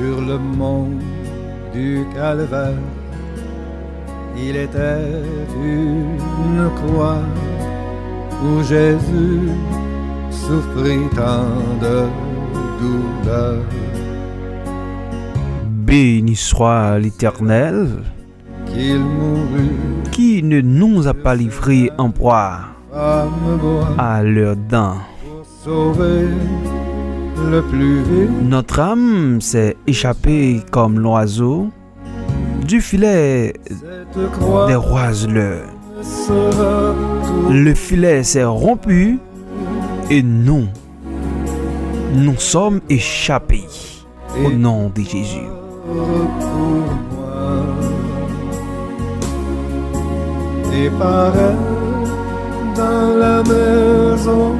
Sur le mont du Calvaire, il était une croix où Jésus souffrit tant de douleur. Béni soit l'Éternel, Qu'il mourut, qui ne nous a pas livrés en proie femme bois, à leurs dents. pour sauver le plus vite. Notre âme s'est échappée comme l'oiseau du filet Cette croix des oiseleurs. sera tout Le filet s'est rompu et nous sommes échappés au nom de Jésus. pour moi. Et pareil dans la maison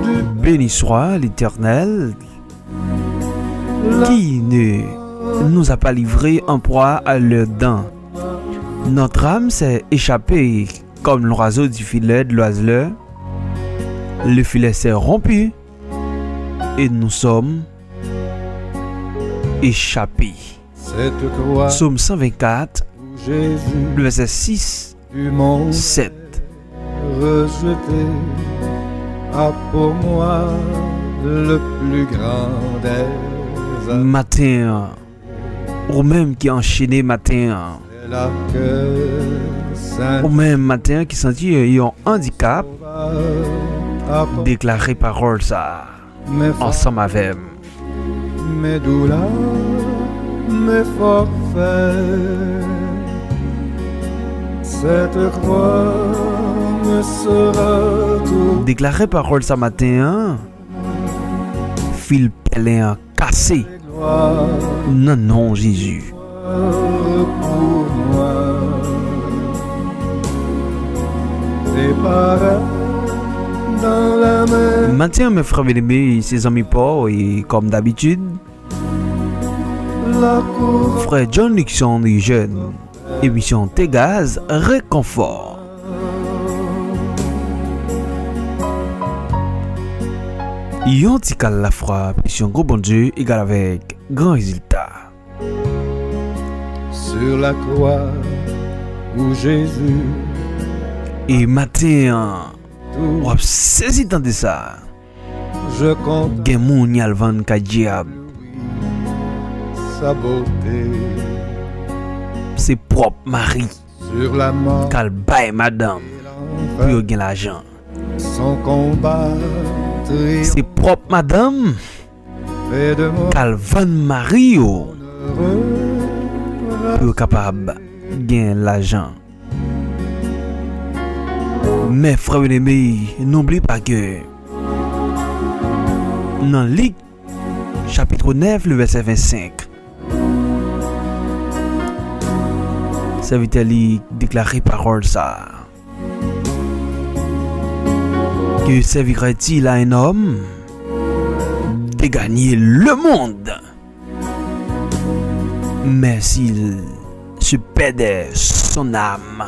du Béni soit l'Éternel qui ne nous a pas livrés en proie à leurs dents. Notre âme s'est échappée comme l'oiseau du filet de l'oiseleur. Le filet s'est rompu et nous sommes échappés. cette croix Psaume 124, où Jésus le verset 6, du monde 7. rejeté a pour moi le plus grand des amours. Matin, ou même qui enchaîné matin, C'est là que Saint ou même matin qui sentit un handicap, a déclaré parole ça, mes ensemble avec mes douleurs, mes forfaits. Cette croix me sera tout déclaré parole ça matin, fil pelin cassé, gloire non non Jésus. pour moi. Et pareil dans la main Matin mes frères bien-aimés, ses amis Paul et comme d'habitude, la cour frère John Nixon est jeune, émission Tégaz réconfort. Yon ti kal la foi, mission gros bon Dieu égal avec grand résultat. sur la croix où Jésus Et matin, tout on a saisi tant de ça. je compte Gen moun yal van ka diable, sa beauté c'est propre mari sur la mort kal bay madame pour yo gen l'argent. son combat C'est propre madame fait de moi kal van mari yo heureux. pour capable gen l'argent. Mais frère bien-aimé, n'oublie pas que dans Luc chapitre 9 le verset 25, serviteur li déclaré parole ça, que servirait-il à un homme de gagner le monde, mais s'il se perdait son âme?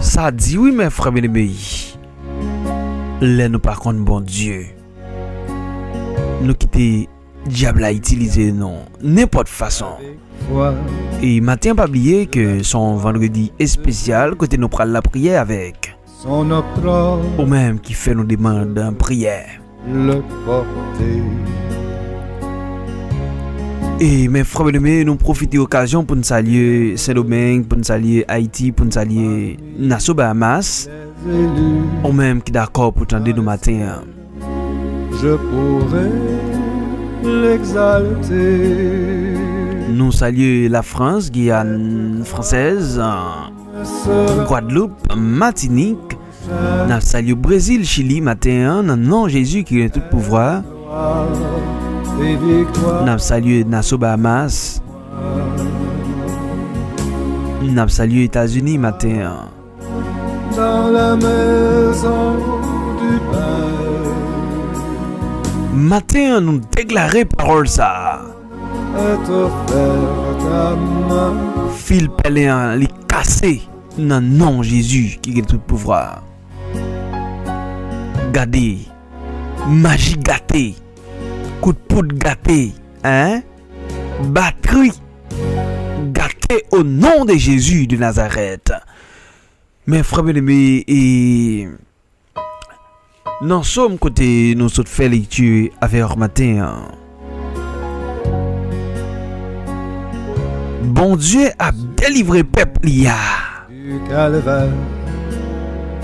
Ça dit oui, mes frères bien-aimés. Là, nous par contre, bon Dieu, nous quitter diable à utiliser non n'importe façon. Foi, Et matin pas oublier que son vendredi est spécial côté nous prendre la prière avec, son opprobre ou même qui fait nous demander en prière. le porter. Et mes frères bien-aimés, nous profitons de l'occasion pour nous saluer Saint-Domingue, pour nous saluer Haïti, pour nous saluer Nassau Bahamas, Élus, ou même qui d'accord pour tendre nous matin. je pourrais l'exalter. Nous saluons la France, Guyane française, Sera Guadeloupe, Martinique. Nous saluons Brésil, Chili, matin, dans le nom de Jésus qui a tout pouvoir. gloire et victoire. Nous saluons Nassau Bahamas. Nous saluons États-Unis, matin. Dans la maison du Père, Matin, nous déclarons parole ça. est offerte à main. Fil pelin li cassé dans le nom de Jésus qui a tout pouvoir. Gardez magie gâtée, coup de poudre gâté, hein? Batterie gâtée au nom de Jésus de Nazareth. Mes frères bien-aimés, et nous sommes côté nous sommes fait lecture avec matin. Bon Dieu a délivré peuple l'IA. du calvaire.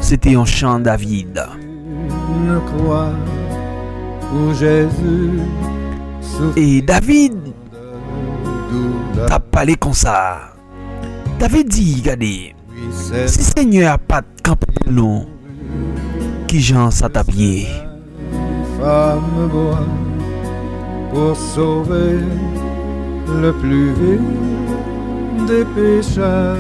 C'était un chant David. Une croix où Jésus souffre Et David de douleur. t'a parlé comme ça. David dit, regardez, Oui, c'est si Seigneur a pas de camp pour nous, qui j'en sa tapier. une femme boit pour sauver le plus vil des pécheurs.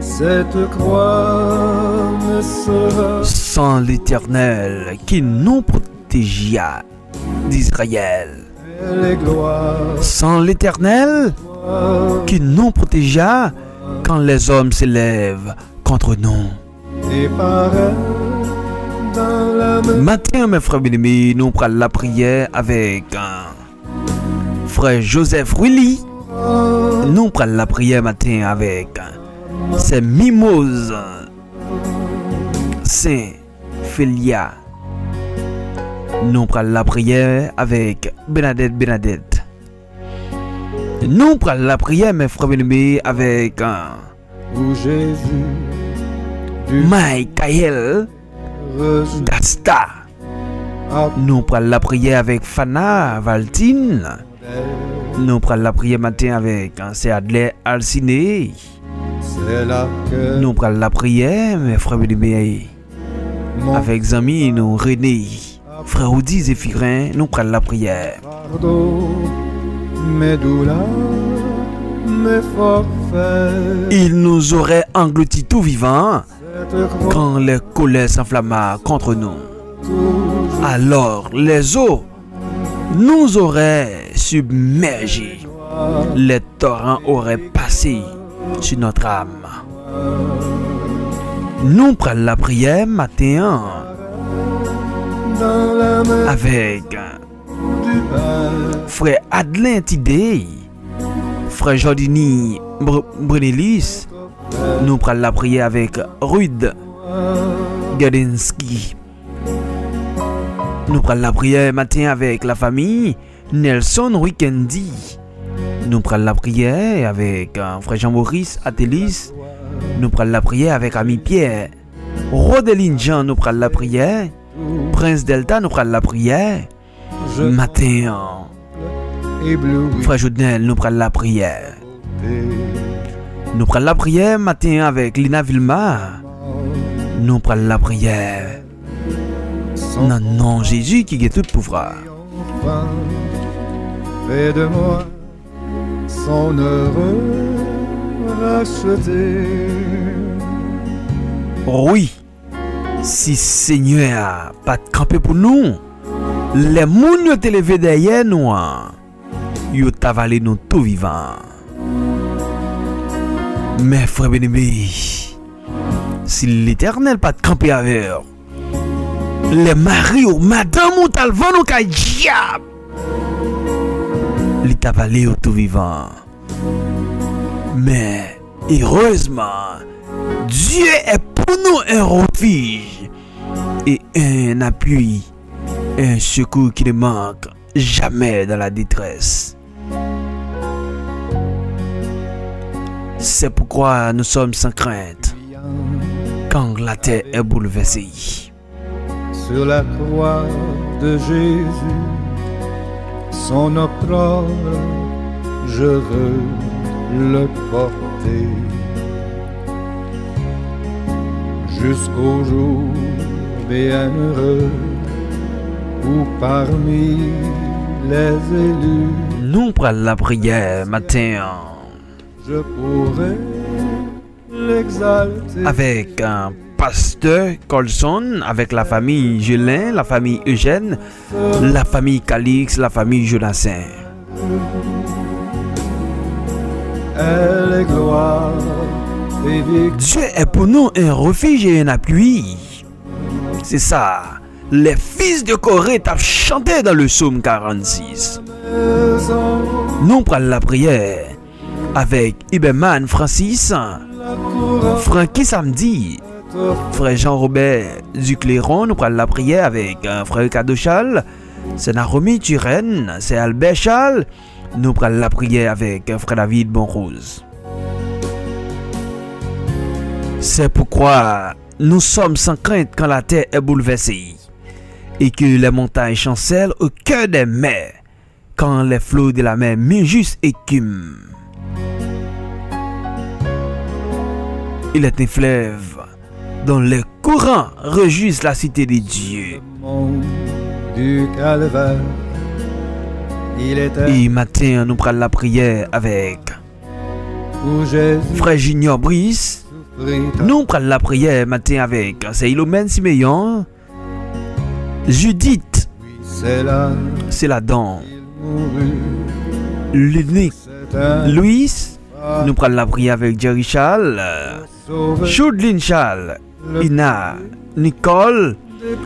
Cette croix ne sera Sans l'Éternel qui nous protégia d'Israël. les gloires Sans l'Éternel qui nous protégea quand les hommes s'élèvent contre nous. et pareil dans la main. Matin, mes frères bien-aimés, nous prenons la prière avec frère Joseph Willy. Nous prenons la prière matin avec c'est Mimose Saint Félia. Nous prenons la prière avec Bernadette. Nous prenons la prière, mes frères bien-aimés, avec Où Jésus du Michael rejet Gasta. à Nous prenons la prière avec Fana Valtine. Nous prenons la prière matin avec c'est Adler Alciné. c'est là que Nous prenons la prière, mes frères bien-aimés, mon avec Zami, nous René, frère Audi Zéphirin, nous prenons la prière. fardeau, mes douleurs, mes forfaits. Il nous aurait engloutis tout vivant Cette croix quand les colères s'enflamma contre nous. toujours Alors les eaux nous auraient submergés. Les torrents auraient passé sur notre âme. Nous prenons la prière matin dans la main avec du Père. frère Adelin Tidé, frère Jordini Brunelis. Nous prenons la prière avec Rude Gadinski. Nous prenons la prière matin avec la famille Nelson Weekendi. Nous prenons la prière avec frère Jean-Maurice Athélis. Nous prenons la prière avec ami Pierre. Rodeline Jean, nous prenons la prière. Prince Delta, nous prenons la prière. Je Matin, ébloui frère Jodenel, nous prenons la prière. t'es Nous prenons la prière matin avec Lina Vilma. Nous prenons la prière. son Non, non, Jésus qui est tout pouvoir. enfin fait de moi son heureux racheté. Oui, si Seigneur a pas de camper pour nous, les mouns yo te levé derrière nous, yo t'avalé nous tout vivant. Mais frère bien-aimé, si l'Éternel pas de camper avec, les maris ou madame ou talvan ou kay diable, il t'avalé tout vivant. Mais heureusement, Dieu est pour nous un refuge et un appui, un secours qui ne manque jamais dans la détresse. C'est pourquoi nous sommes sans crainte quand la terre est bouleversée. Sur la croix de Jésus, son opprobre, je veux le porter jusqu'au jour bienheureux où parmi les élus Nous prenons la prière matin je pourrai l'exalter. avec un pasteur Colson, avec la famille Gelin, la famille Eugène, la famille Calix, la famille Jonathan. Elle est gloire et victoire. Dieu est pour nous un refuge et un appui. c'est ça. Les fils de Corée t'ont chanté dans le psaume 46. Nous prenons la prière avec Iberman Francis, Francky Samedi, frère Jean-Robert Ducléron. Nous prenons la prière avec frère Cadochal, c'est Naromi Turenne, c'est Albert Chal. Nous prenons la prière avec frère David Bonrose. C'est pourquoi nous sommes sans crainte quand la terre est bouleversée et que les montagnes chancellent au cœur des mers, quand les flots de la mer mugissent et écument. Il est un fleuve dont les courants réjouissent la cité de Dieu. Du calvaire, il était Et matin, nous prenons la prière avec où Jésus frère Junior Brice. souffrit. Nous prenons la prière matin avec c'est Ilomène Siméon, Judith, C'est là c'est la dent, qu'il mourut. l'unique, C'est un Louis. Nous prenons la prière avec Jerry Charles, sauveur. Chaudeline Charles, Ina, Nicole,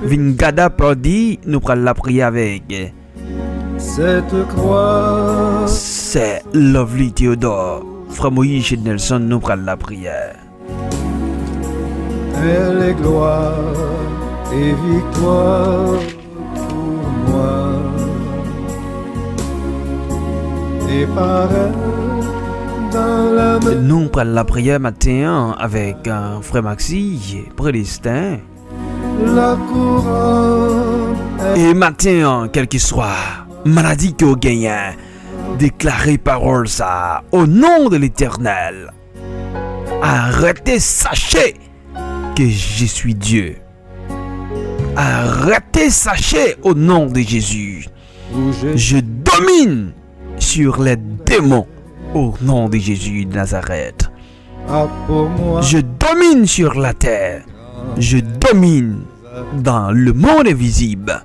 Vingada Pardi. Nous prenons la prière avec Cette croix, c'est Lovely Theodore, frère Moïse chez Nelson. Nous prenons la prière. elle est gloire et victoire pour moi. Et par elle, dans la main, Nous prenons la prière matin avec frère Maxi, prédestin. la couronne est Et matin, quel qu'il soit, maladie que vous gagnez, déclarez parole ça au nom de l'Éternel. Arrêtez, sachez que je suis Dieu. Arrêtez, sachez au nom de Jésus. où Jésus Je domine sur les démons au nom de Jésus de Nazareth. a pour moi. Je domine sur la terre. Je domine dans le monde invisible.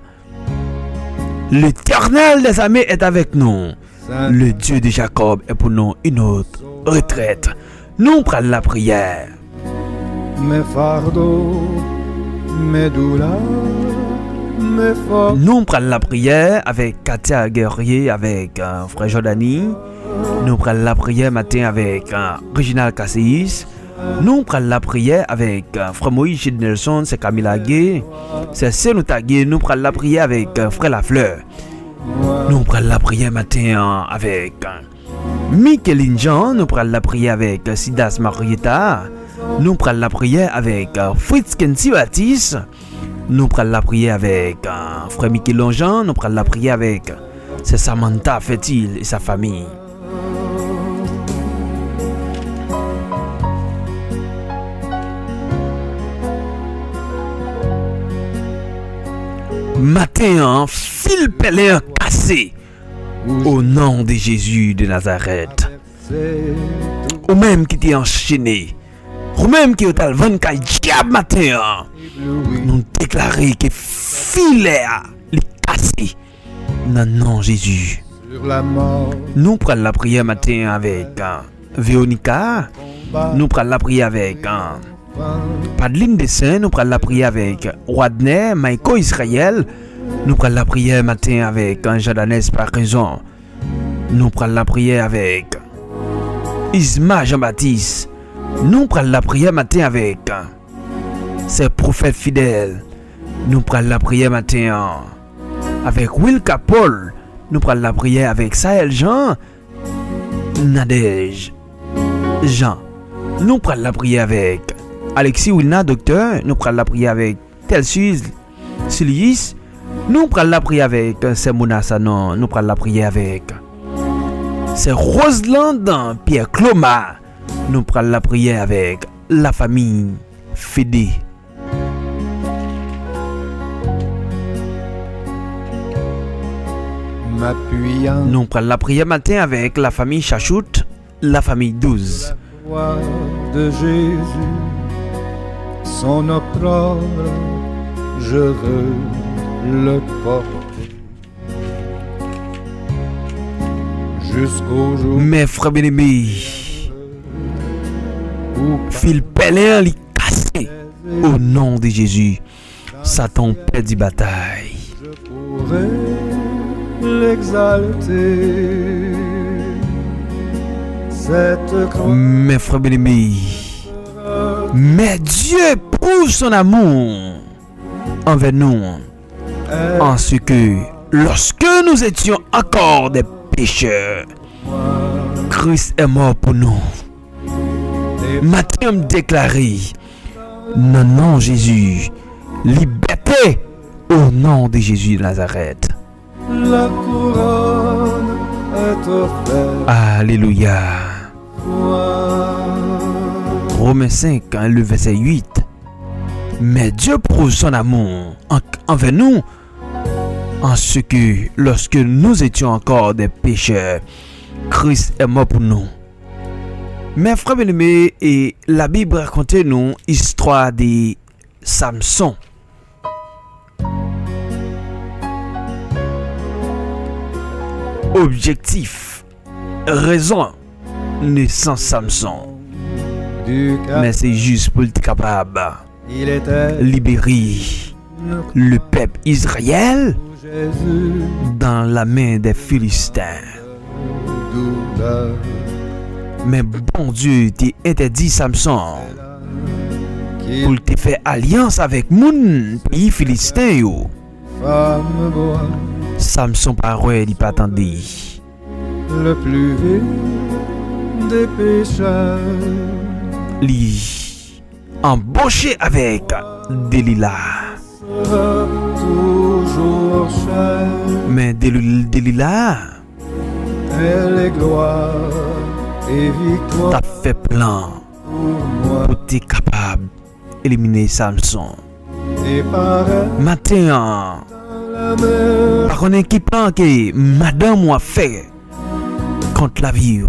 L'Éternel des armées est avec nous. Le Dieu de Jacob est pour nous une autre retraite. Nous prenons la prière. Mes fardeaux, mes douleurs, mes forces. Nous prenons la prière avec Katia Guerrier, avec frère Jordani. Nous prenons la prière matin avec Reginald Cassis. Nous prenons la prière avec frère Moïse Nelson, c'est Camilla Gay. C'est Senouta Gay. Nous prenons la prière avec frère Lafleur. Nous prenons la prière matin avec Micheline Jean. Nous prenons la prière avec Sidas Marietta. Nous prenons la prière avec Fritz Kensi Baptiste. Nous prenons la prière avec frère Michel Jean. Nous prenons la prière avec c'est Samantha Fétil et sa famille. Matin, fil pèlerin cassé au nom de Jésus de Nazareth. C'est Ou même qui t'est enchaîné, ou même qui est au ventre diable matin, nous déclarer que filet est cassé dans le nom de Jésus. sur la mort. Nous prenons la prière matin avec Véronica. Nous prenons la prière avec Padeline Dessin. Nous prenons la prière avec Wadner, Michael Israël. Nous prenons la prière matin avec Jadanes par raison. Nous prenons la prière avec Isma Jean-Baptiste. Nous prenons la prière matin avec ces prophètes fidèles. Nous prenons la prière matin avec Will Capol. Nous prenons la prière avec Sahel Jean, Nadège Jean. Nous prenons la prière avec Alexis Wilna, docteur. Nous prenons la prière avec Telsus Silius. Nous prenons la prière avec Semona Sanon. Nous prenons la prière avec c'est Roseland Pierre Cloma. Nous prenons la prière avec la famille Fédé. M'appuyant Nous prenons la prière matin avec la famille Chachoute, la famille 12. voix de Jésus, son opprobre, je veux le porter jusqu'au jour Mes frères bien-aimés, où fil pèlerin li cassé au nom de Jésus. Satan perdit bataille. Je pourrais l'exalter. Cette croix Mes frères bien-aimés, mais Dieu prouve son amour envers nous en ce que lorsque nous étions encore des pécheurs, Christ est mort pour nous. Matin me déclaré, non, non, Jésus, liberté au nom de Jésus de Nazareth. la couronne est offerte. Alléluia. Toi. Romains 5, le verset 8. Mais Dieu prouve son amour envers nous en ce que lorsque nous étions encore des pécheurs, Christ est mort pour nous. Mes frères bien-aimés, et la Bible raconte nous l'histoire de Samson. Objectif, raison, naissance Samson. Du cap, Mais c'est juste pour être capable il était de libérer le peuple Israël Jésus, dans la main des Philistins. douleur, Mais bon Dieu t'a interdit Samson qui pour te faire alliance avec moun pays Philistin yo. femme boit Samson parole il pas attendre. le plus vil des pécheurs. Li embauché avec Delilah. Sera toujours cher. Mais Delilah Elle est gloire et victoire t'a fait plan pour moi. pour être capable d'éliminer Samson. Et pareil Matin, la mer, par contre, qui plan que madame a fait contre la vie.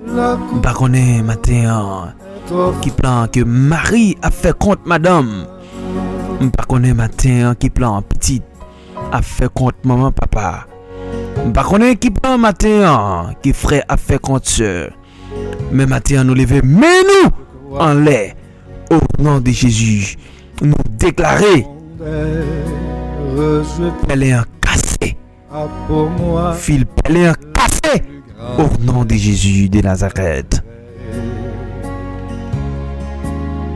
la coupe Par contre, matin, offre. qui plan que Marie a fait contre madame. Par contre, matin, qui plan petite a fait contre maman, papa. Par contre, qui plan matin, qui frère a fait contre soeur. Mais matin, nous lever, mais nous en l'air au nom de Jésus. Nous déclarer, Rejeté elle est cassée. a pour moi Fil pelin cassé au nom de Jésus de Nazareth.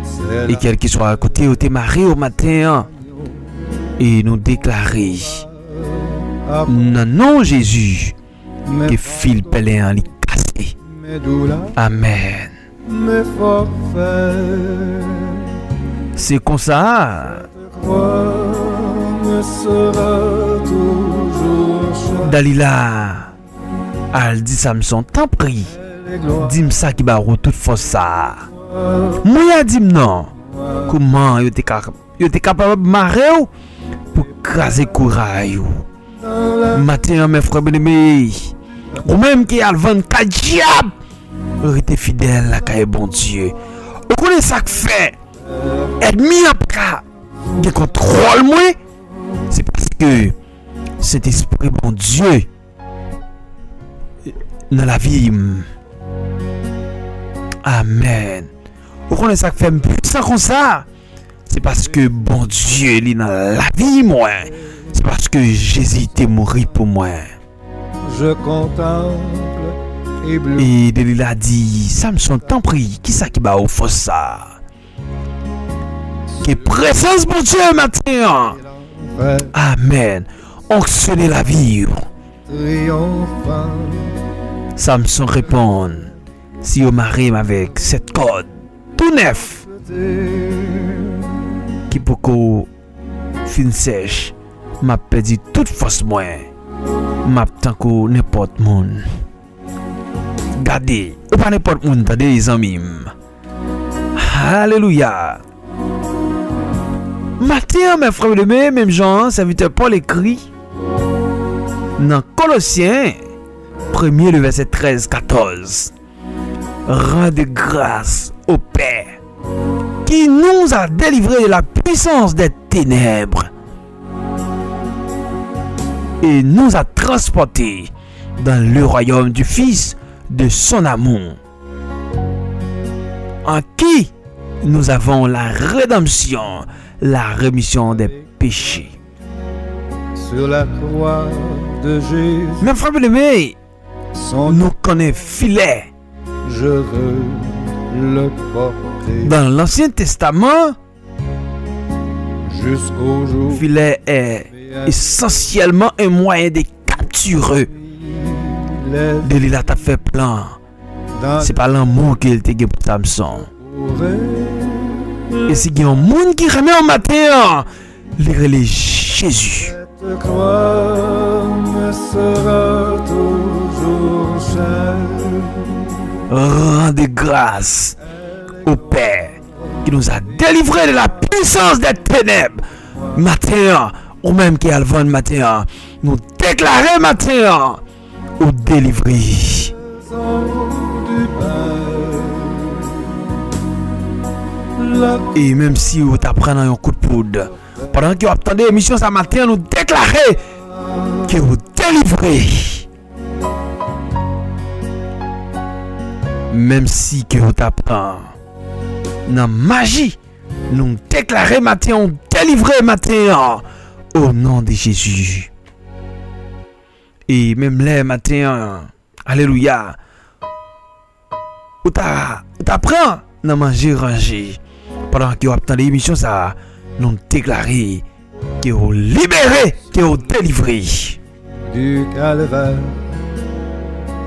c'est Et quel qu'il soit à côté au témaré au matin et nous déclarer la non non Jésus que fil pelin li cassé. mes douleurs, Amen. mes forfaits. C'est comme ça. Croix me sera toujours chère. Dalila al dit Samson t'en prie. Elle est gloire, Dis-moi ça qui va toute force ça. Moi dit non. Comment yo t'es capable de marrer ou pour craser courage ou. dans la Matin, mes frères bien-aimés, ou même qui a le 24 diable, restez fidèle à la bon Dieu. Vous connaissez ça que fait? Ennemi après, qui contrôle moi, c'est parce que cet esprit bon Dieu dans la vie. Amen. Vous connaissez ça que fait puissant comme ça? C'est parce que bon Dieu est dans la vie, moi. C'est parce que Jésus est mort pour moi. je contemple et bleu. Et Delilah dit, Samson, t'en prie, qui ça qui va au force ça? Que présence mon Dieu matin. Amen. Onctionner la vie. Triomphant, Samson répond, si on marie avec cette corde, tout neuf, qui pour qu'on fin sèche, m'a perdu toute force moi. M'a tant que n'importe monde. Gardez, ou pas n'importe monde, t'as des amis. Alléluia. Matin, mes frères de mes, même Jean, serviteur Paul écrit dans Colossiens, 1er le verset 13-14. Rendez grâce au Père qui nous a délivrés de la puissance des ténèbres et nous a transportés dans le royaume du Fils de son amour, en qui nous avons la rédemption, la rémission des péchés. Sur la croix de Jésus, Mes frères bien-aimés, son nous connaissons filet. je veux le porter Dans l'Ancien Testament, jusqu'au jour filet est essentiellement un moyen de capturer. les Delilah t'a fait plan. dans C'est pas l'amour qu'il t'a pour Samson. le Et si il y a un monde qui remet en matin, il relève Jésus. cette croix me sera toujours chère. Rendez grâce au Père qui nous a délivrés de la puissance des ténèbres. Matin, ou même qui a le vent matin, nous déclarer matin, ou délivrer. Du Père, la Et même si vous t'apprenez un coup de poudre, pendant que vous attendez l'émission ce matin, nous déclarer que vous délivrez. Même si que vous t'apprenez dans magie, nous déclarer matin, on délivrer matin au nom de Jésus. Et même les matins, alléluia, ou t'apprends dans manger ranger. Pendant que vous attendez l'émission, ça, nous déclarer que vous libérez, que vous délivrez. du calvaire,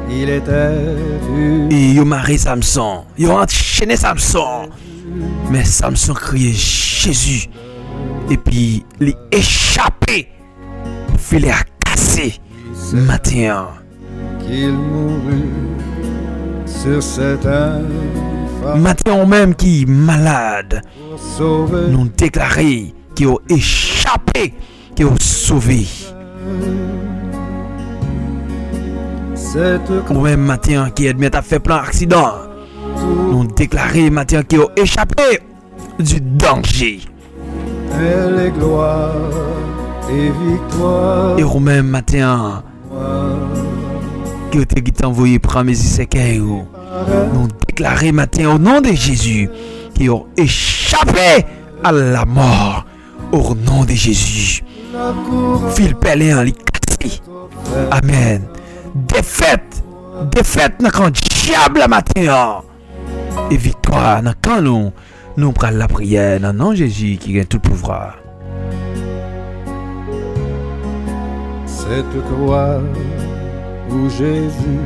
il était vu. Et vous marrez Samson, vous enchaîné Samson. Mais Samson criait Jésus. Et puis, il est échappé. Filet à casser. Matin. Qu'il mourut sur cet infâme Matin, on même qui est malade. pour sauver Nous déclarer qu'ils ont échappé, qu'ils ont sauvé. cette Ou même matin qui admet à faire plein d'accidents. Nous déclarer matin qu'ils ont échappé du danger. elle est gloire et victoire. Et ou même matin qui ont été envoyé prendre mes séquelles. Nous déclarer matin au nom de Jésus qu'ils ont échappé à la mort au nom de Jésus. La cour Fil pelin li cassé. Amen. Défaite dans quand diable la matin. Et victoire dans quand nous prenons la prière dans le nom de Jésus qui gagne tout pouvoir. cette croix où Jésus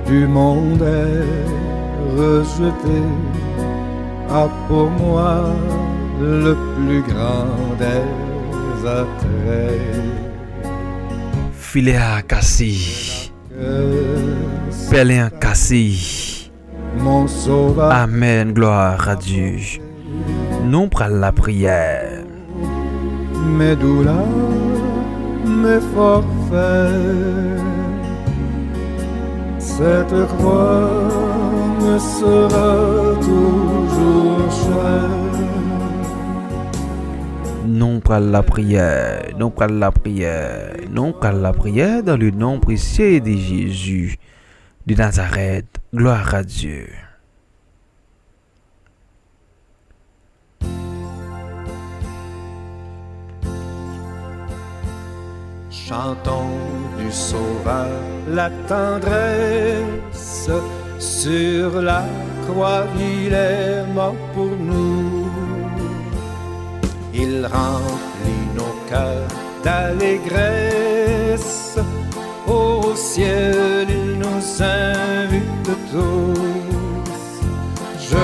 du monde est rejeté a pour moi le plus grand des attraits. Filet à cassé. Que Pelin cassé. mon sauveur Amen. Gloire à Dieu. Nous prenons la prière. mes douleurs, mes forfaits. Cette croix me sera toujours chère. Nous prenons la prière. Nous prenons la prière. Nous prenons la prière dans le nom précieux de Jésus de Nazareth. Gloire à Dieu. Chantons du Sauveur la tendresse. Sur la croix, il est mort pour nous. Il remplit nos cœurs d'allégresse. Au ciel, il nous invite tous. Je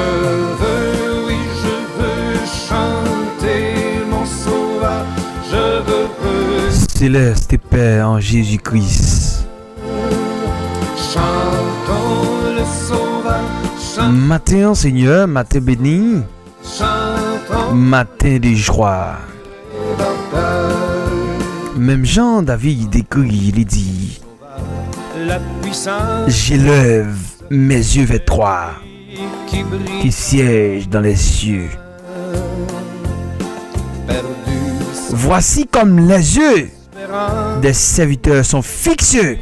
veux, oui, je veux chanter mon Sauveur. Je veux Céleste et Père en Jésus-Christ. chantons le Sauveur. Matin, Seigneur, matin béni, Chantons matin de joie. Même Jean David écrit, il dit, la puissance j'élève mes yeux vers toi, qui brille qui siège dans les cieux. perdu. Voici comme les yeux Espérant des serviteurs sont fixés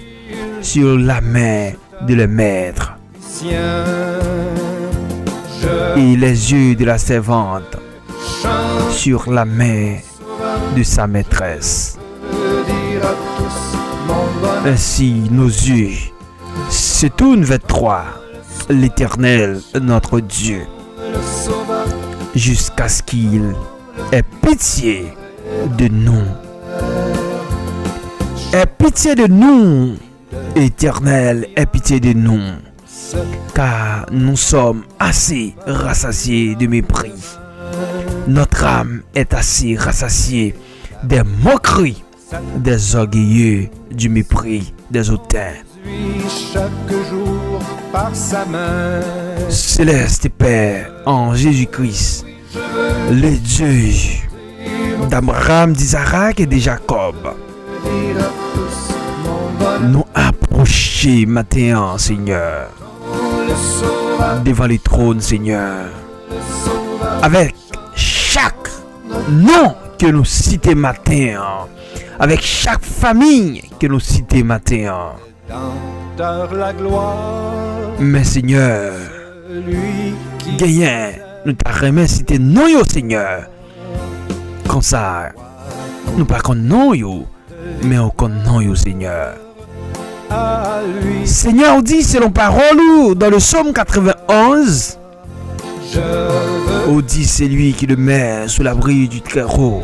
sur la main de leur maître, sien, je et les yeux de la servante chante sur la main de sa maîtresse. Ainsi, nos yeux se tournent vers toi, l'Éternel, notre Dieu, jusqu'à ce qu'il ait pitié de nous. Aie pitié de nous, Éternel, aie pitié de nous, car nous sommes assez rassasiés de mépris. Notre âme est assez rassasiée des moqueries, des orgueilleux, du mépris des hautains. Chaque jour par sa main. Céleste Père, en Jésus-Christ, le Dieu d'Abraham, d'Isaac et de Jacob, nous approcher matin, Seigneur, devant le trône, Seigneur, avec chaque nom que nous citons matin, avec chaque famille que nous citons matin. La gloire, mais Seigneur, gagnant, nous t'a remercié non yo Seigneur. Comme ça, nous pas qu'on non yo, mais on qu'on non yo Seigneur. Seigneur, on dit selon parole dans le psaume 91, on dit c'est lui qui le met sous l'abri du Très-Haut,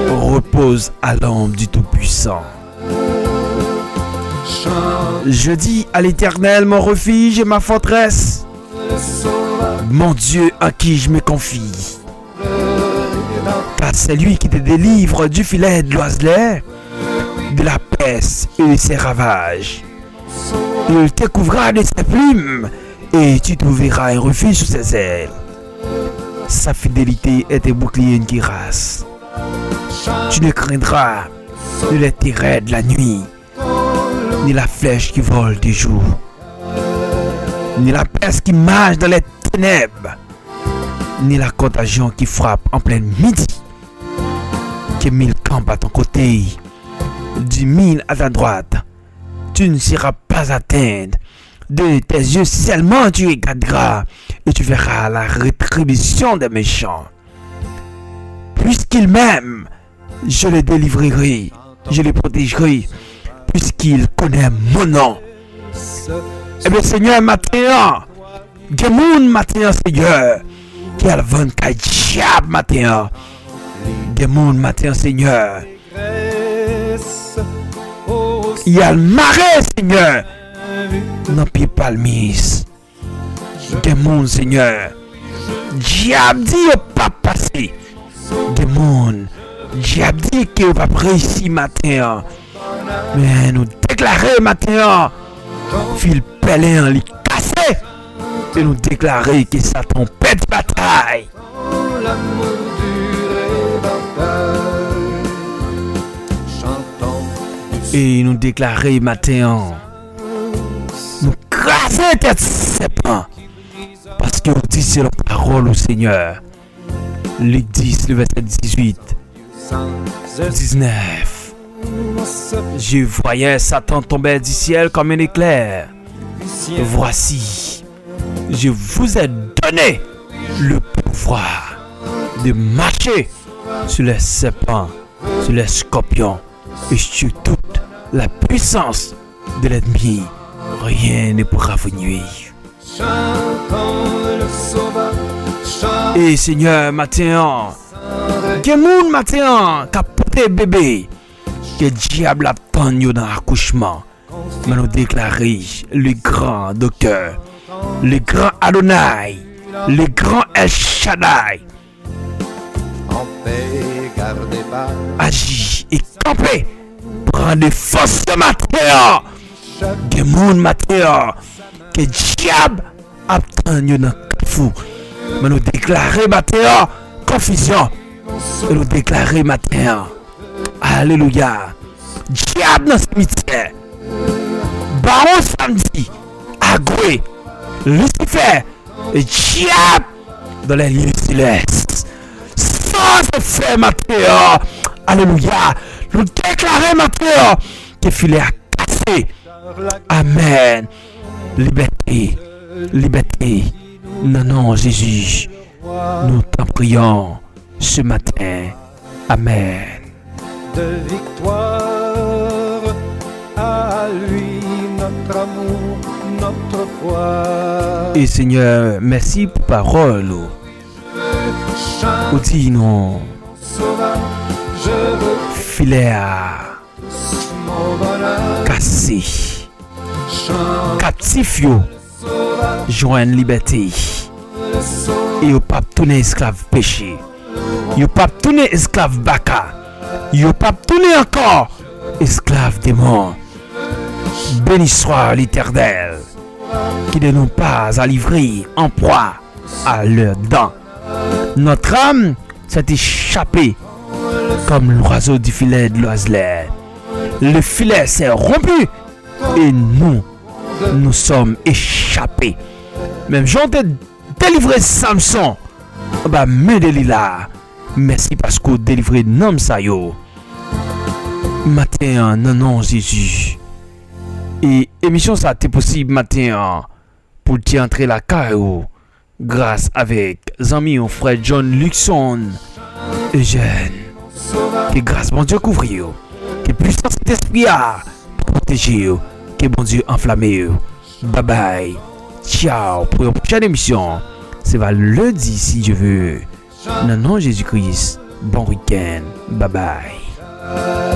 repose à l'ombre du Tout-Puissant. Je dis à l'Éternel, mon refuge et ma forteresse, mon Dieu en qui je me confie. Car c'est lui qui te délivre du filet de l'oiselet, de la peste et de ses ravages. Il te couvrira de ses plumes et tu trouveras un refuge sous ses ailes. Sa fidélité est un bouclier et une cuirasse. Tu ne craindras ni les terreurs de la nuit, ni la flèche qui vole du jour, ni la peste qui marche dans les ténèbres, ni la contagion qui frappe en plein midi. Que 1000 campent à ton côté, 10 000 à ta droite, tu ne seras pas atteint. De tes yeux seulement tu regarderas et tu verras la rétribution des méchants. Puisqu'il m'aime, je le délivrerai, je le protégerai, puisqu'il connaît mon nom. Et bien Seigneur, matin, Gemoun matin, Seigneur, qui a le vent diable matin. Gemoun matin, Seigneur. Il y a le marais, Seigneur, non pied palmis. Gemoun, Seigneur. Diable dit pas passer. Gemoun. Diable dit que va réussir matin. Mais nous déclarer matin, fil pelin li cassé, et nous déclarer que Satan pète bataille. Et nous déclarer matin, nous craser tête serpent, parce que vous dites c'est la parole au Seigneur. Luc 10, le verset 18, 19. Je voyais Satan tomber du ciel comme un éclair. Voici, je vous ai donné le pouvoir de marcher sur les serpents, sur les scorpions et sur toute la puissance de l'ennemi. Rien ne pourra vous nuire. Et Seigneur, matin, Gemoun matin, capoté bébé, que diable attend dans l'accouchement. Mais nous déclarer le grand docteur, le grand Adonai, le grand El Shaddai, agit et camper, prend de force de matin, Gemoun matin, que diable attend dans le fou. Mais nous déclarer matin, confusion, et nous déclarer matin, alléluia, diable dans ce cimetière, baron samedi, agoué, Lucifer, et diable dans les lieux célestes. Sans se faire matin, alléluia, nous déclarer matin, que filet a cassé. Amen. Liberté, liberté. Non, non, Jésus, nous t'en prions. ce matin. Amen. De victoire à lui, notre amour, notre foi. Et Seigneur, merci pour parole. Chante, Ou dit non, sauvage, je veux filet à mon bonheur. cassé. Chante, Captif yo, sauvage, joindre liberté. le sauvage. Et yo pas tourner esclave péché. Yo pas tourner esclave baka. Yo pas tourner encore esclave démon. Béni soit l'Éternel, qui ne nous pas à livrer en proie à leurs dents. Notre âme s'est échappée comme l'oiseau du filet de l'oiselet. Le filet s'est rompu et nous sommes échappés. Même Jean t'a délivré Samson. Bah, mais Delilah, merci parce que vous délivré nom ça yo. Matin, non, Jésus. Et émission ça t'est possible matin pour t'y entrer la caillou. Grâce avec amis ou frère John Luxon Eugène. Que grâce bon Dieu couvre yo. Que puissance d'esprit a protéger yo. Que bon Dieu enflamme yo. Bye bye. Ciao pour une prochaine émission. C'est va lundi si je veux. Non, Jésus-Christ. Bon week-end. Bye bye.